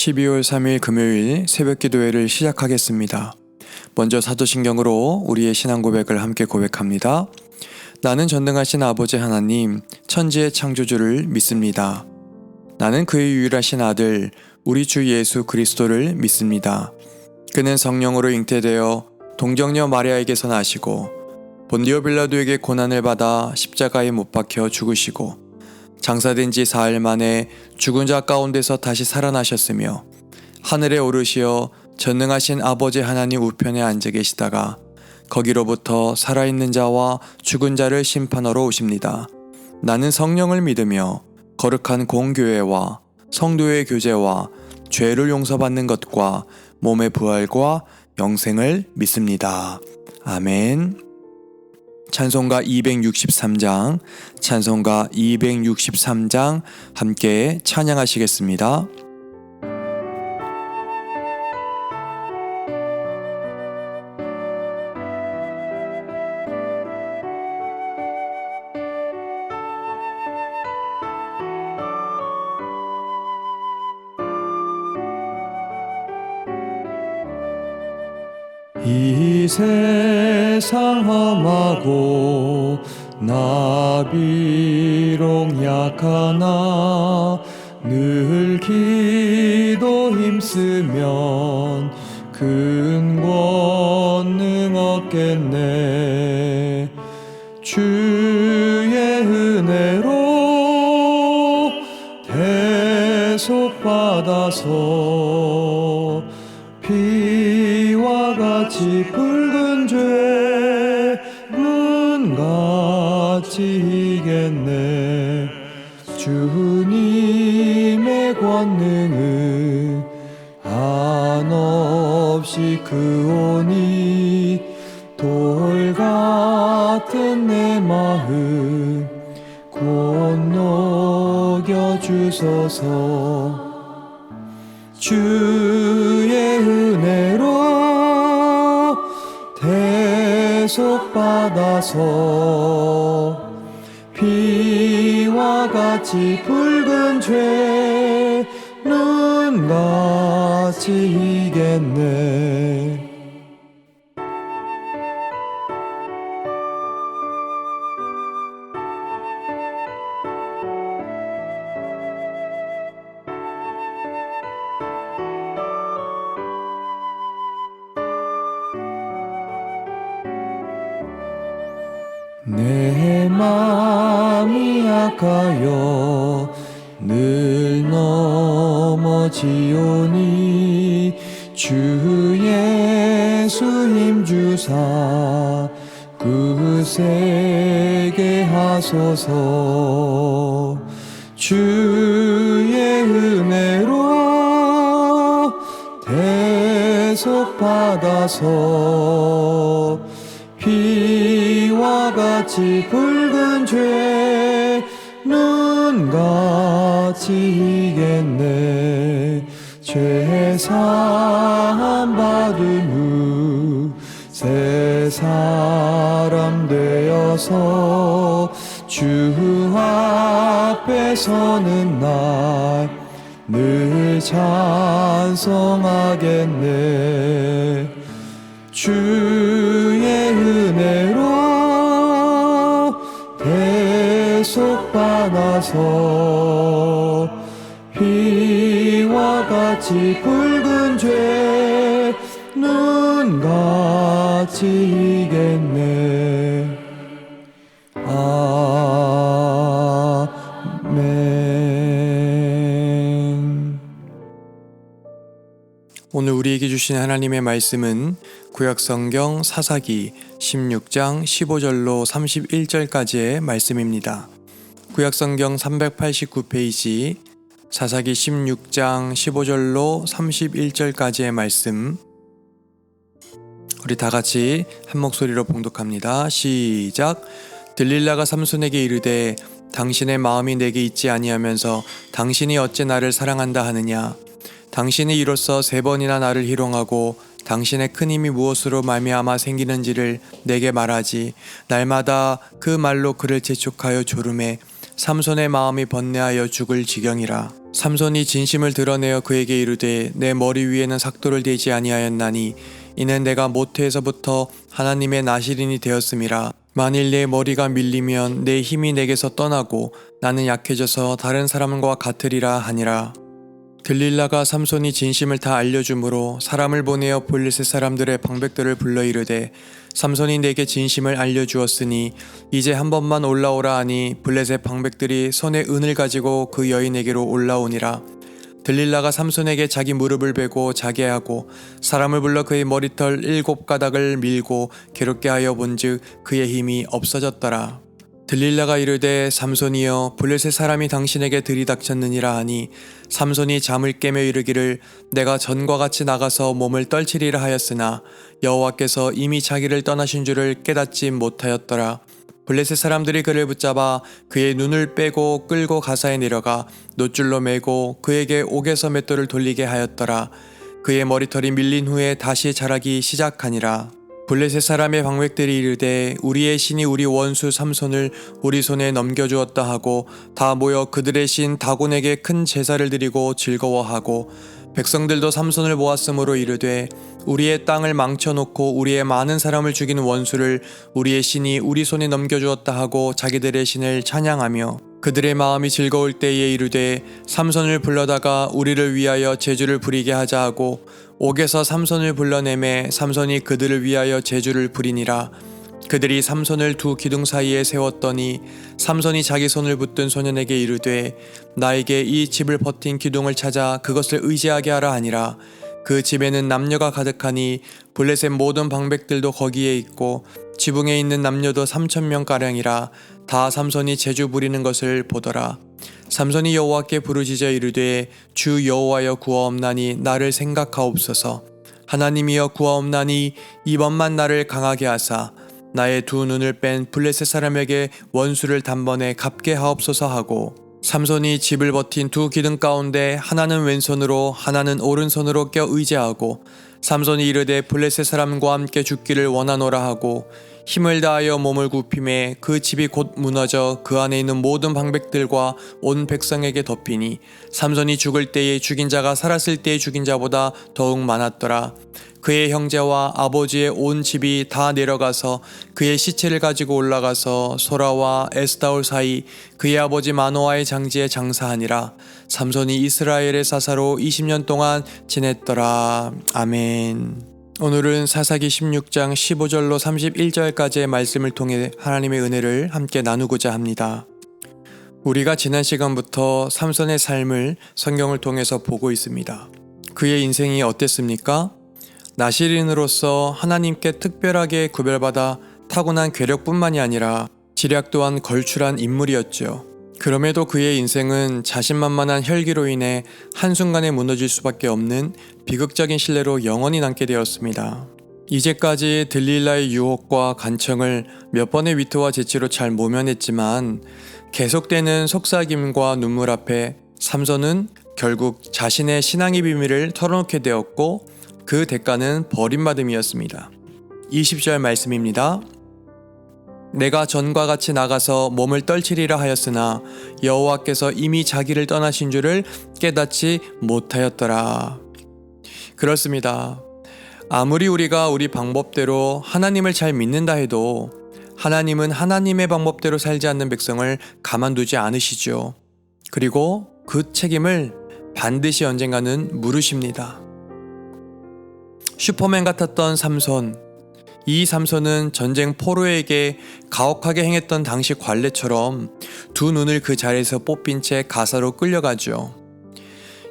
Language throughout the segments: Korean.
12월 3일 금요일 새벽 기도회를 시작하겠습니다. 먼저 사도신경으로 우리의 신앙 고백을 함께 고백합니다. 나는 전능하신 아버지 하나님, 천지의 창조주를 믿습니다. 나는 그의 유일하신 아들, 우리 주 예수 그리스도를 믿습니다. 그는 성령으로 잉태되어 동정녀 마리아에게서 나시고 본디오 빌라도에게 고난을 받아 십자가에 못 박혀 죽으시고 장사된 지 사흘 만에 죽은 자 가운데서 다시 살아나셨으며 하늘에 오르시어 전능하신 아버지 하나님 우편에 앉아 계시다가 거기로부터 살아있는 자와 죽은 자를 심판하러 오십니다. 나는 성령을 믿으며 거룩한 공교회와 성도의 교제와 죄를 용서받는 것과 몸의 부활과 영생을 믿습니다. 아멘. 찬송가 263장, 찬송가 263장 함께 찬양하시겠습니다. 이 세상 험하고 나 비록 약하나 늘 기도 힘쓰면 큰 권능 얻겠네. 주의 은혜로 대속받아서 피와 같이 붉은 죄는 같이 이겠네. 주님의 권능은 한없이 크오니 돌 같은 내 마음 곧 녹여주소서. 주의 은혜로 대속받아서 피와 같이 붉은 죄는 같이 이겠네. 내 맘이 약하여 늘 넘어지오니 주 예수 힘주사 굳세게 하소서. 주의 은혜로 대속받아서 피와 같이 붉은 죄는 같이 이겠네. 죄 사함 받은 후 새 사람 되어서 주 앞에 서는 날 늘 찬송하겠네. 주의 은혜로 대속받아서 피와 같이 붉은 죄는 같이 이겠네. 아멘. 오늘 우리에게 주신 하나님의 말씀은 구약성경 사사기 16장 15절로 31절까지의 말씀입니다. 구약성경 389페이지 사사기 16장 15절로 31절까지의 말씀, 우리 다같이 한 목소리로 봉독합니다. 시작. 들릴라가 삼손에게 이르되 당신의 마음이 내게 있지 아니하면서 당신이 어찌 나를 사랑한다 하느냐. 당신이 이로써 3번이나 나를 희롱하고 당신의 큰 힘이 무엇으로 말미암아 생기는지를 내게 말하지. 날마다 그 말로 그를 재촉하여 조름해 삼손의 마음이 번뇌하여 죽을 지경이라. 삼손이 진심을 드러내어 그에게 이르되 내 머리 위에는 삭도를 대지 아니하였나니 이는 내가 모태에서부터 하나님의 나시린이 되었음이라. 만일 내 머리가 밀리면 내 힘이 내게서 떠나고 나는 약해져서 다른 사람과 같으리라 하니라. 들릴라가 삼손이 진심을 다 알려주므로 사람을 보내어 블레셋 사람들의 방백들을 불러 이르되 삼손이 내게 진심을 알려주었으니 이제 한 번만 올라오라 하니 블레셋 방백들이 손에 은을 가지고 그 여인에게로 올라오니라. 들릴라가 삼손에게 자기 무릎을 베고 자게 하고 사람을 불러 그의 머리털 7가닥을 밀고 괴롭게 하여 본즉 그의 힘이 없어졌더라. 들릴라가 이르되 삼손이여 블레셋 사람이 당신에게 들이닥쳤느니라 하니 삼손이 잠을 깨며 이르기를 내가 전과 같이 나가서 몸을 떨치리라 하였으나 여호와께서 이미 자기를 떠나신 줄을 깨닫지 못하였더라. 블레셋 사람들이 그를 붙잡아 그의 눈을 빼고 끌고 가사에 내려가 놋줄로 매고 그에게 옥에서 맷돌을 돌리게 하였더라. 그의 머리털이 밀린 후에 다시 자라기 시작하니라. 블레셋 사람의 방백들이 이르되 우리의 신이 우리 원수 삼손을 우리 손에 넘겨주었다 하고 다 모여 그들의 신 다곤에게 큰 제사를 드리고 즐거워하고 백성들도 삼손을 보았으므로 이르되 우리의 땅을 망쳐놓고 우리의 많은 사람을 죽이는 원수를 우리의 신이 우리 손에 넘겨주었다 하고 자기들의 신을 찬양하며 그들의 마음이 즐거울 때에 이르되 삼손을 불러다가 우리를 위하여 제주를 부리게 하자 하고 옥에서 삼손을 불러내매 삼손이 그들을 위하여 제주를 부리니라. 그들이 삼손을 두 기둥 사이에 세웠더니 삼손이 자기 손을 붙든 소년에게 이르되 나에게 이 집을 버틴 기둥을 찾아 그것을 의지하게 하라 하니라. 그 집에는 남녀가 가득하니 블레셋 모든 방백들도 거기에 있고 지붕에 있는 남녀도 3,000명가량이라. 다 삼손이 제주 부리는 것을 보더라. 삼손이 여호와께 부르짖어 이르되 주 여호와여 구하옵나니 나를 생각하옵소서. 하나님이여 구하옵나니 이번만 나를 강하게 하사 나의 두 눈을 뺀 블레셋 사람에게 원수를 단번에 갚게 하옵소서 하고 삼손이 집을 버틴 두 기둥 가운데 하나는 왼손으로 하나는 오른손으로 껴 의지하고 삼손이 이르되 블레셋 사람과 함께 죽기를 원하노라 하고 힘을 다하여 몸을 굽히매 그 집이 곧 무너져 그 안에 있는 모든 방백들과 온 백성에게 덮이니 삼손이 죽을 때에 죽인 자가 살았을 때에 죽인 자보다 더욱 많았더라. 그의 형제와 아버지의 온 집이 다 내려가서 그의 시체를 가지고 올라가서 소라와 에스다올 사이 그의 아버지 마노아의 장지에 장사하니라. 삼손이 이스라엘의 사사로 20년 동안 지냈더라. 아멘. 오늘은 사사기 16장 15절로 31절까지의 말씀을 통해 하나님의 은혜를 함께 나누고자 합니다. 우리가 지난 시간부터 삼손의 삶을 성경을 통해서 보고 있습니다. 그의 인생이 어땠습니까? 나시린으로서 하나님께 특별하게 구별받아 타고난 괴력뿐만이 아니라 지략 또한 걸출한 인물이었죠. 그럼에도 그의 인생은 자신만만한 혈기로 인해 한순간에 무너질 수밖에 없는 비극적인 신뢰로 영원히 남게 되었습니다. 이제까지 들릴라의 유혹과 간청을 몇 번의 위트와 재치로 잘 모면했지만 계속되는 속삭임과 눈물 앞에 삼손은 결국 자신의 신앙의 비밀을 털어놓게 되었고 그 대가는 버림받음이었습니다. 20절 말씀입니다. 내가 전과 같이 나가서 몸을 떨치리라 하였으나 여호와께서 이미 자기를 떠나신 줄을 깨닫지 못하였더라. 그렇습니다. 아무리 우리가 우리 방법대로 하나님을 잘 믿는다 해도 하나님은 하나님의 방법대로 살지 않는 백성을 가만두지 않으시죠. 그리고 그 책임을 반드시 언젠가는 물으십니다. 슈퍼맨 같았던 삼손, 이 삼손은 전쟁 포로에게 가혹하게 행했던 당시 관례처럼 두 눈을 그 자리에서 뽑힌 채 가사로 끌려가죠.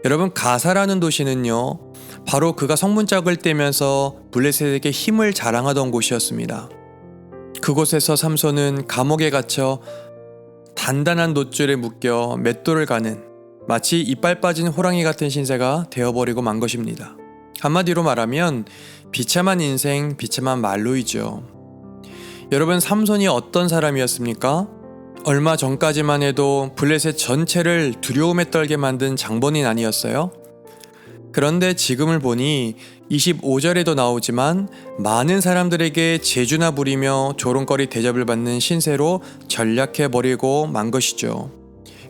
여러분, 가사라는 도시는요, 바로 그가 성문짝을 떼면서 블레셋에게 힘을 자랑하던 곳이었습니다. 그곳에서 삼손은 감옥에 갇혀 단단한 놋줄에 묶여 맷돌을 가는 마치 이빨 빠진 호랑이 같은 신세가 되어버리고 만 것입니다. 한마디로 말하면 비참한 인생, 비참한 말로이죠. 여러분, 삼손이 어떤 사람이었습니까? 얼마 전까지만 해도 블레셋 전체를 두려움에 떨게 만든 장본인 아니었어요? 그런데 지금을 보니 25절에도 나오지만 많은 사람들에게 재주나 부리며 조롱거리 대접을 받는 신세로 전락해버리고 만 것이죠.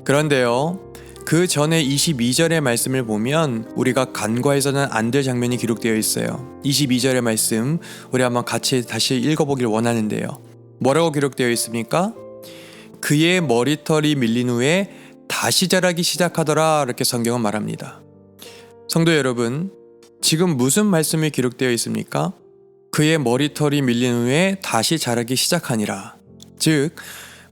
그런데요, 그 전에 22절의 말씀을 보면 우리가 간과해서는 안 될 장면이 기록되어 있어요. 22절의 말씀 우리 한번 같이 다시 읽어보길 원하는데요. 뭐라고 기록되어 있습니까? 그의 머리털이 밀린 후에 다시 자라기 시작하더라, 이렇게 성경은 말합니다. 성도 여러분, 지금 무슨 말씀이 기록되어 있습니까? 그의 머리털이 밀린 후에 다시 자라기 시작하니라. 즉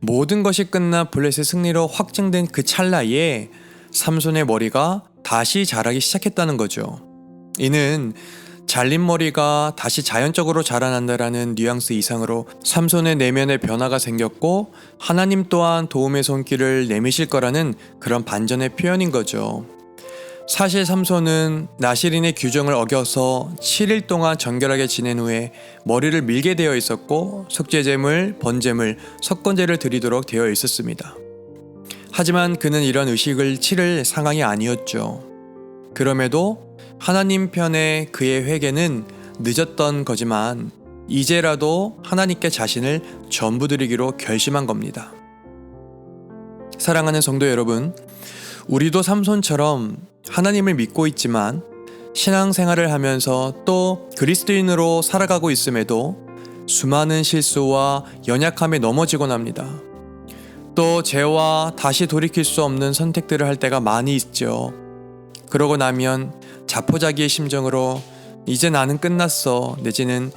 모든 것이 끝나 블레셋의 승리로 확정된 그 찰나에 삼손의 머리가 다시 자라기 시작했다는 거죠. 이는 잘린 머리가 다시 자연적으로 자라난다라는 뉘앙스 이상으로 삼손의 내면에 변화가 생겼고 하나님 또한 도움의 손길을 내미실 거라는 그런 반전의 표현인 거죠. 사실 삼손은 나시린의 규정을 어겨서 7일 동안 정결하게 지낸 후에 머리를 밀게 되어 있었고 속죄제물, 번제물, 석건제를 드리도록 되어 있었습니다. 하지만 그는 이런 의식을 치를 상황이 아니었죠. 그럼에도 하나님 편에 그의 회개는 늦었던 거지만 이제라도 하나님께 자신을 전부 드리기로 결심한 겁니다. 사랑하는 성도 여러분, 우리도 삼손처럼 하나님을 믿고 있지만 신앙생활을 하면서 또 그리스도인으로 살아가고 있음에도 수많은 실수와 연약함에 넘어지곤 합니다. 또 죄와 다시 돌이킬 수 없는 선택들을 할 때가 많이 있죠. 그러고 나면 자포자기의 심정으로 이제 나는 끝났어, 내지는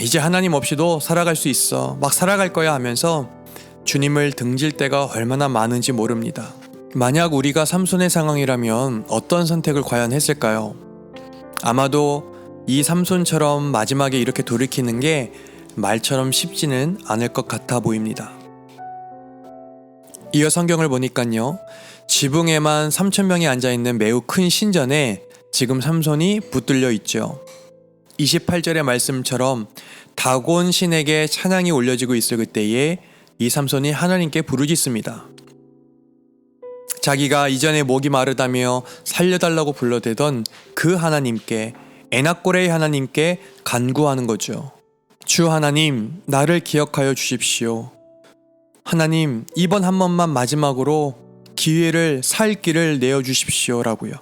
이제 하나님 없이도 살아갈 수 있어, 막 살아갈 거야 하면서 주님을 등질 때가 얼마나 많은지 모릅니다. 만약 우리가 삼손의 상황이라면 어떤 선택을 과연 했을까요? 아마도 이 삼손처럼 마지막에 이렇게 돌이키는 게 말처럼 쉽지는 않을 것 같아 보입니다. 이어 성경을 보니까요, 지붕에만 3,000명이 앉아있는 매우 큰 신전에 지금 삼손이 붙들려 있죠. 28절의 말씀처럼 다곤 신에게 찬양이 올려지고 있을 그때에 이 삼손이 하나님께 부르짖습니다. 자기가 이전에 목이 마르다며 살려달라고 불러대던 그 하나님께, 에낙고레의 하나님께 간구하는 거죠. 주 하나님, 나를 기억하여 주십시오. 하나님, 이번 한 번만 마지막으로 기회를, 살 길을 내어주십시오 라고요.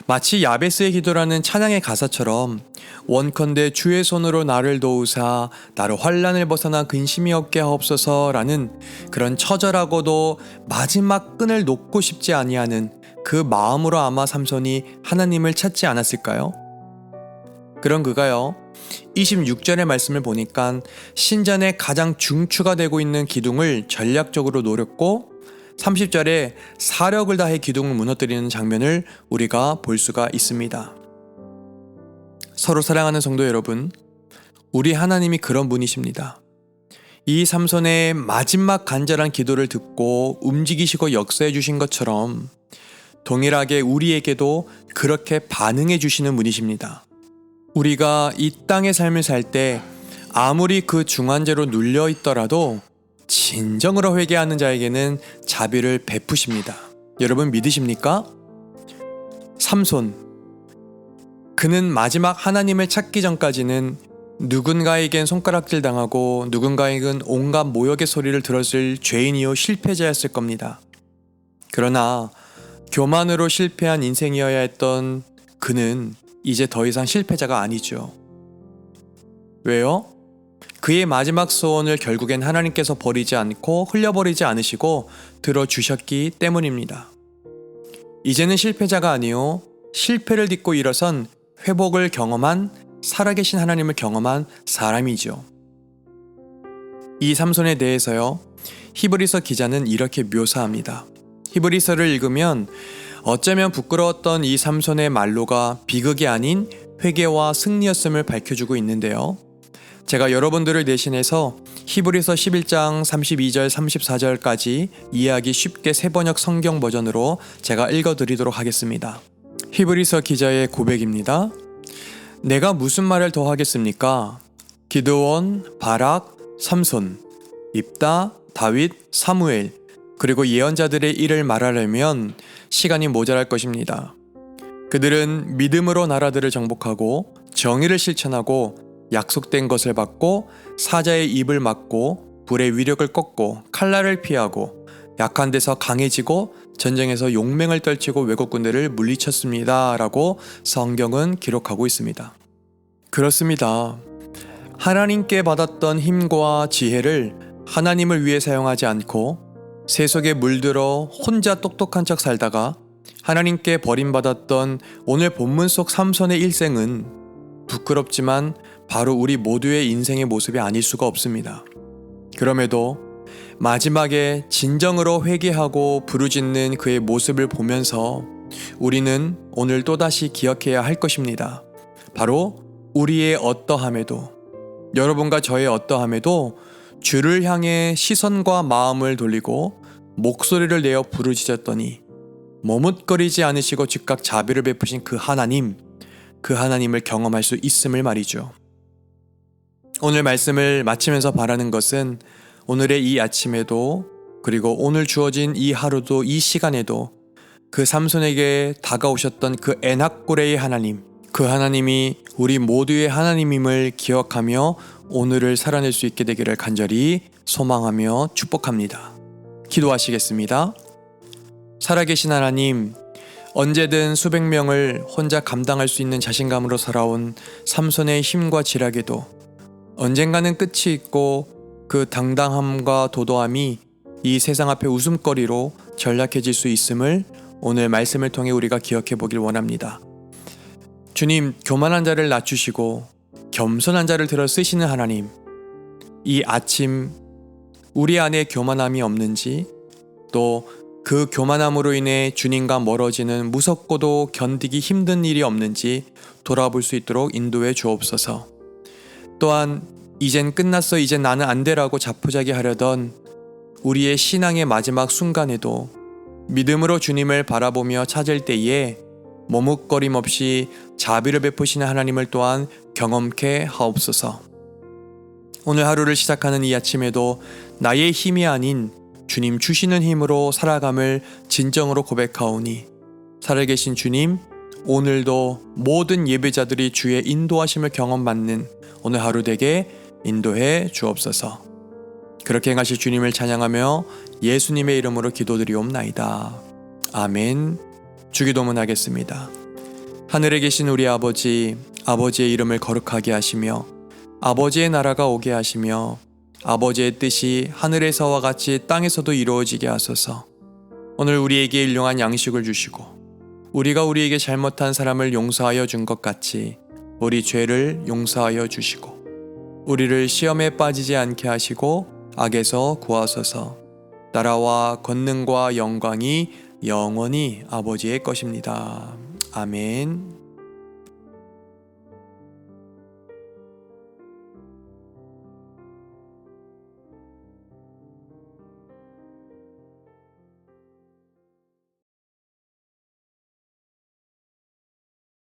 마치 야베스의 기도라는 찬양의 가사처럼 원컨대 주의 손으로 나를 도우사 나를 환난을 벗어나 근심이 없게 하옵소서 라는 그런 처절하고도 마지막 끈을 놓고 싶지 아니하는 그 마음으로 아마 삼손이 하나님을 찾지 않았을까요? 그런 그가요, 26절의 말씀을 보니까 신전의 가장 중추가 되고 있는 기둥을 전략적으로 노렸고 30절에 사력을 다해 기둥을 무너뜨리는 장면을 우리가 볼 수가 있습니다. 서로 사랑하는 성도 여러분, 우리 하나님이 그런 분이십니다. 이 삼손의 마지막 간절한 기도를 듣고 움직이시고 역사해 주신 것처럼 동일하게 우리에게도 그렇게 반응해 주시는 분이십니다. 우리가 이 땅의 삶을 살 때 아무리 그 중환제로 눌려 있더라도 진정으로 회개하는 자에게는 자비를 베푸십니다. 여러분 믿으십니까? 삼손, 그는 마지막 하나님을 찾기 전까지는 누군가에겐 손가락질 당하고 누군가에겐 온갖 모욕의 소리를 들었을 죄인이요 실패자였을 겁니다. 그러나 교만으로 실패한 인생이어야 했던 그는 이제 더 이상 실패자가 아니죠. 왜요? 그의 마지막 소원을 결국엔 하나님께서 버리지 않고 흘려버리지 않으시고 들어주셨기 때문입니다. 이제는 실패자가 아니요 실패를 딛고 일어선 회복을 경험한, 살아계신 하나님을 경험한 사람이죠. 이 삼손에 대해서요, 히브리서 기자는 이렇게 묘사합니다. 히브리서를 읽으면 어쩌면 부끄러웠던 이 삼손의 말로가 비극이 아닌 회개와 승리였음을 밝혀주고 있는데요. 제가 여러분들을 대신해서 히브리서 11장 32절 34절까지 이해하기 쉽게 새번역 성경 버전으로 제가 읽어드리도록 하겠습니다. 히브리서 기자의 고백입니다. 내가 무슨 말을 더 하겠습니까? 기드온, 바락, 삼손, 입다, 다윗, 사무엘, 그리고 예언자들의 일을 말하려면 시간이 모자랄 것입니다. 그들은 믿음으로 나라들을 정복하고 정의를 실천하고 약속된 것을 받고 사자의 입을 막고 불의 위력을 꺾고 칼날을 피하고 약한 데서 강해지고 전쟁에서 용맹을 떨치고 왜곡군대를 물리쳤습니다. 라고 성경은 기록하고 있습니다. 그렇습니다. 하나님께 받았던 힘과 지혜를 하나님을 위해 사용하지 않고 세속에 물들어 혼자 똑똑한 척 살다가 하나님께 버림받았던 오늘 본문 속 삼손의 일생은 부끄럽지만 바로 우리 모두의 인생의 모습이 아닐 수가 없습니다. 그럼에도 마지막에 진정으로 회개하고 부르짖는 그의 모습을 보면서 우리는 오늘 또다시 기억해야 할 것입니다. 바로 우리의 어떠함에도, 여러분과 저의 어떠함에도 주를 향해 시선과 마음을 돌리고 목소리를 내어 부르짖었더니 머뭇거리지 않으시고 즉각 자비를 베푸신 그 하나님을 경험할 수 있음을 말이죠. 오늘 말씀을 마치면서 바라는 것은 오늘의 이 아침에도, 그리고 오늘 주어진 이 하루도, 이 시간에도 그 삼손에게 다가오셨던 그 에낙고레의 하나님, 그 하나님이 우리 모두의 하나님임을 기억하며 오늘을 살아낼 수 있게 되기를 간절히 소망하며 축복합니다. 기도하시겠습니다. 살아계신 하나님, 언제든 수백 명을 혼자 감당할 수 있는 자신감으로 살아온 삼손의 힘과 지략에도 언젠가는 끝이 있고 그 당당함과 도도함이 이 세상 앞에 웃음거리로 전락해질 수 있음을 오늘 말씀을 통해 우리가 기억해 보길 원합니다. 주님, 교만한 자를 낮추시고 겸손한 자를 들어 쓰시는 하나님, 이 아침 우리 안에 교만함이 없는지, 또 그 교만함으로 인해 주님과 멀어지는 무섭고도 견디기 힘든 일이 없는지 돌아볼 수 있도록 인도해 주옵소서. 또한 이젠 끝났어, 이젠 나는 안 되라고 자포자기 하려던 우리의 신앙의 마지막 순간에도 믿음으로 주님을 바라보며 찾을 때에 머뭇거림 없이 자비를 베푸시는 하나님을 또한 경험케 하옵소서. 오늘 하루를 시작하는 이 아침에도 나의 힘이 아닌 주님 주시는 힘으로 살아감을 진정으로 고백하오니, 살아계신 주님, 오늘도 모든 예배자들이 주의 인도하심을 경험받는 오늘 하루 되게 인도해 주옵소서. 그렇게 행하실 주님을 찬양하며 예수님의 이름으로 기도드리옵나이다. 아멘. 주기도문 하겠습니다. 하늘에 계신 우리 아버지, 아버지의 이름을 거룩하게 하시며 아버지의 나라가 오게 하시며 아버지의 뜻이 하늘에서와 같이 땅에서도 이루어지게 하소서. 오늘 우리에게 일용할 양식을 주시고 우리가 우리에게 잘못한 사람을 용서하여 준 것 같이 우리 죄를 용서하여 주시고 우리를 시험에 빠지지 않게 하시고 악에서 구하소서. 나라와 권능과 영광이 영원히 아버지의 것입니다. 아멘.